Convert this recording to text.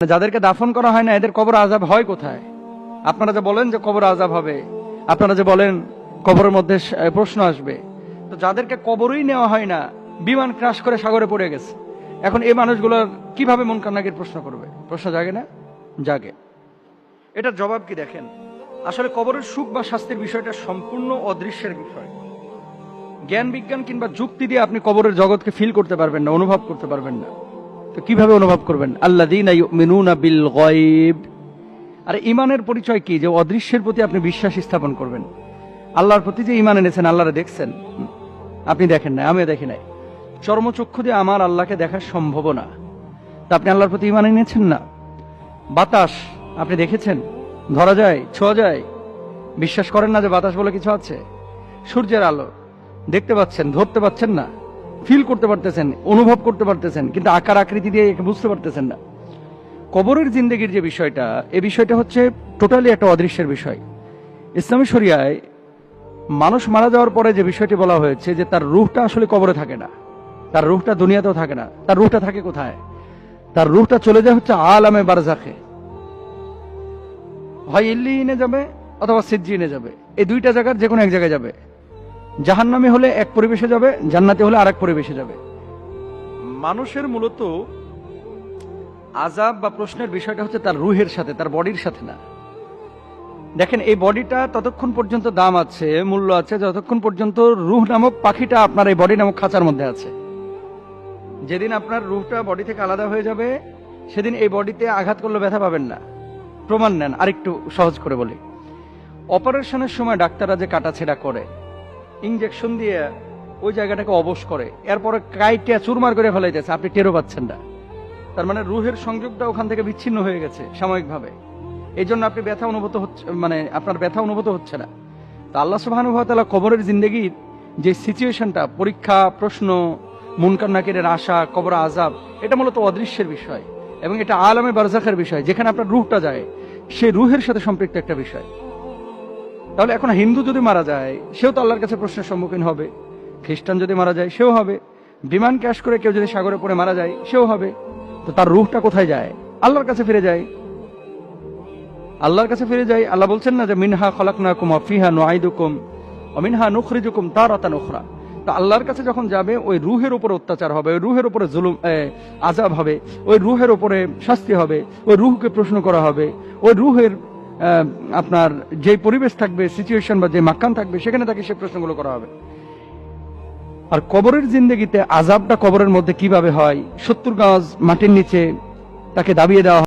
যাদেরকে দাফন করা হয় না এদের কবর আযাব হয় কোথায়? আপনারা যে বলেন যে কবর আযাব হবে, আপনারা যে বলেন কবরের মধ্যে প্রশ্ন আসবে, তো যাদেরকে কবরই নেওয়া হয় না, বিমান ক্রাশ করে সাগরে পড়ে গেছে, এখন এই মানুষগুলোর কিভাবে মন কান্নাকির প্রশ্ন করবে? প্রশ্ন জাগে না? জাগে। এটার জবাব কি দেখেন, আসলে কবরের সুখ বা শাস্তির বিষয়টা সম্পূর্ণ অদৃশ্যের বিষয়। জ্ঞান বিজ্ঞান কিংবা যুক্তি দিয়ে আপনি কবরের জগৎকে ফিল করতে পারবেন না, অনুভব করতে পারবেন না। তো কিভাবে অনুভব করবেন? আল্লাযীনা ইউমিনুনা বিল গায়ব। আর ঈমানের পরিচয় কি? যে অদৃশ্যের প্রতি আপনি বিশ্বাস স্থাপন করবেন। আল্লাহর প্রতি যে ঈমান এনেছেন, আল্লাহরে দেখছেন, আপনি দেখেন না, আমিও দেখি নাই, চর্মচক্ষু দিয়ে আমার আল্লাহকে দেখা সম্ভব না, তা আপনি আল্লাহর প্রতি ঈমান এনেছেন না। বাতাস আপনি দেখেছেন, ধরা যায়, ছোঁয়া যায়, বিশ্বাস করেন না যে বাতাস বলে কিছু আছে। সূর্যের আলো দেখতে পাচ্ছেন, ধরতে পাচ্ছেন না, ফিল করতে পারতেছেন, অনুভব করতে পারতেছেন, কিন্তু আকার আকৃতি দিয়ে বুঝতে পারতেছেন না। কবরের জিন্দেগির যে বিষয়টা, এই বিষয়টা হচ্ছে টোটালি একটা অদৃশ্যের বিষয়। ইসলামী শরিয়ায় মানুষ মারা যাওয়ার পরে যে বিষয়টি বলা হয়েছে যে তার রূহটা আসলে কবরে থাকে না, তার রূহটা দুনিয়াতেও থাকে না। তার রূহটা থাকে কোথায়? তার রূহটা চলে যায় হচ্ছে আলামে বারজাখে, হয় ইল্লিয়িনে যাবে অথবা সিজ্জিনে যাবে। এই দুইটা জায়গার যে কোনো এক জায়গায় যাবে। জাহান্নামী হলে এক পরিবেশে যাবে, জান্নাতি হলে আরেক পরিবেশে যাবে। মানুষের মূলত আযাব বা প্রশ্নের বিষয়টা হচ্ছে তার রুহের সাথে, তার বডির সাথে না। দেখেন, এই বডিটা ততক্ষণ পর্যন্ত দাম আছে, মূল্য আছে, যতক্ষণ পর্যন্ত রুহ নামক পাখিটা আপনার এই বডি নামক খাঁচার মধ্যে আছে। যেদিন আপনার রুহটা বডি থেকে আলাদা হয়ে যাবে, সেদিন এই বডিতে আঘাত করলে ব্যথা পাবেন না। প্রমাণ নেন, আরেকটু সহজ করে বলি। অপারেশনের সময় ডাক্তাররা যে কাটাছেড়া করে, ইনজেকশন দিয়ে ওই জায়গাটাকে অবশ করে, এরপরে কাইটে চুরমার করে ফেলাইতেছে, আপনি টেরও পাচ্ছেন না। তার মানে রুহের সংযোগটা ওখান থেকে বিচ্ছিন্ন হয়ে গেছে সাময়িকভাবে। এই জন্য আপনি ব্যথা অনুভূত হচ্ছে, মানে আপনার ব্যথা অনুভূত হচ্ছে না। তো আল্লাহ সুবহানাহু ওয়া তাআলা কবরের জিন্দেগির যে সিচুয়েশনটা, পরীক্ষা, প্রশ্ন, মুনকার নাকিরের আশা, কবর আযাব, এটা মূলত অদৃশ্যের বিষয় এবং এটা আলামে বারজাখের বিষয়, যেখানে আপনার রুহটা যায়, সেই রুহের সাথে সম্পৃক্ত একটা বিষয়। তাহলে এখন হিন্দু যদি মারা যায়, সেও তো আল্লাহর কাছে প্রশ্নের সম্মুখীন হবে। খ্রিস্টান যদি মারা যায়, সেও হবে। বিমান ক্র্যাশ করে কেউ যদি সাগরে পড়ে মারা যায়, সেও হবে। তো তার রূহটা কোথায় যায়? আল্লাহর কাছে ফিরে যায়। আল্লাহর কাছে ফিরে যায়। আল্লাহ বলছেন না যে মিনহা খলাকনাকুম ওয়া ফিহা নুঈদুকুম ওয়া মিনহা নুখরিজুকুম তারাতান উখরা। তো আল্লাহর কাছে যখন যাবে, ওই রূহের উপরে অত্যাচার হবে, ওই রূহের উপরে জুলুম, আযাব হবে, ওই রূহের উপরে শাস্তি হবে, ওই রূহকে প্রশ্ন করা হবে, ওই রূহের আপনার যে পরিবেশ থাকবে, সিচুয়েশন বা যে মাকান থাকবে, সেখানে তাকে সে প্রশ্নগুলো করা হবে। আর কবরের জিন্দেগিতে আযাবটা কবরের মধ্যে কিভাবে হয়? 70 গজ মাটির নিচে তাকে দাবিয়ে দেওয়া